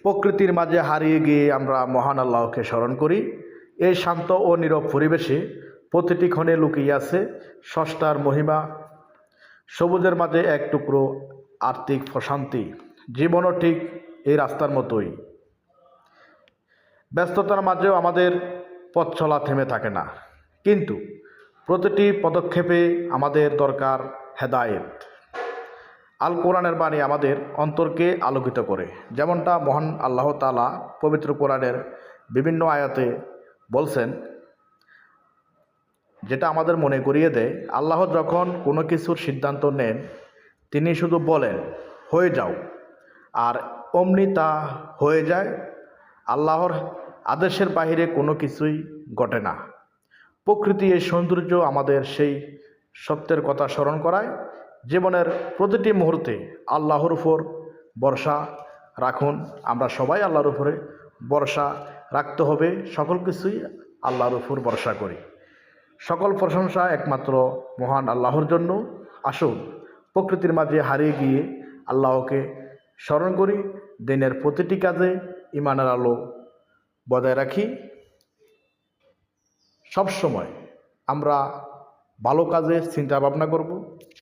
প্রকৃতির মাঝে হারিয়ে গিয়ে আমরা মহান আল্লাহকে স্মরণ করি। এই শান্ত ও নীরব পরিবেশে প্রতিটি ক্ষণে লুকিয়ে আছে স্রষ্টার মহিমা। সবুজের মাঝে এক টুকরো আর্থিক প্রশান্তি। জীবনও ঠিক এই রাস্তার মতোই। ব্যস্ততার মাঝেও আমাদের পথ চলা থেমে থাকে না, কিন্তু প্রতিটি পদক্ষেপে আমাদের দরকার হেদায়েত। আল কোরআনের বাণী আমাদের অন্তরকে আলোকিত করে, যেমনটা মহান আল্লাহ তাআলা পবিত্র কোরআনের বিভিন্ন আয়াতে বলছেন, যেটা আমাদের মনে করিয়ে দেয় আল্লাহ যখন কোনো কিছুর সিদ্ধান্ত নেন তিনি শুধু বলেন হয়ে যাও, আর অমনি তা হয়ে যায়। আল্লাহর আদেশের বাইরে কোনো কিছুই ঘটে না। প্রকৃতি এই সৌন্দর্য আমাদের সেই সত্যের কথা স্মরণ করায়। জীবনের প্রতিটি মুহূর্তে আল্লাহর উপর ভরসা রাখুন। আমরা সবাই আল্লাহর উপরে ভরসা রাখতে হবে। সকল কিছুই আল্লাহর উপর ভরসা করি। সকল প্রশংসা একমাত্র মহান আল্লাহর জন্য। আসুন প্রকৃতির মাঝে হারিয়ে গিয়ে আল্লাহকে স্মরণ করি। দিনের প্রতিটি কাজে ঈমানের আলো বজায় রাখি। সবসময় আমরা ভালো কাজে চিন্তা ভাবনা করব।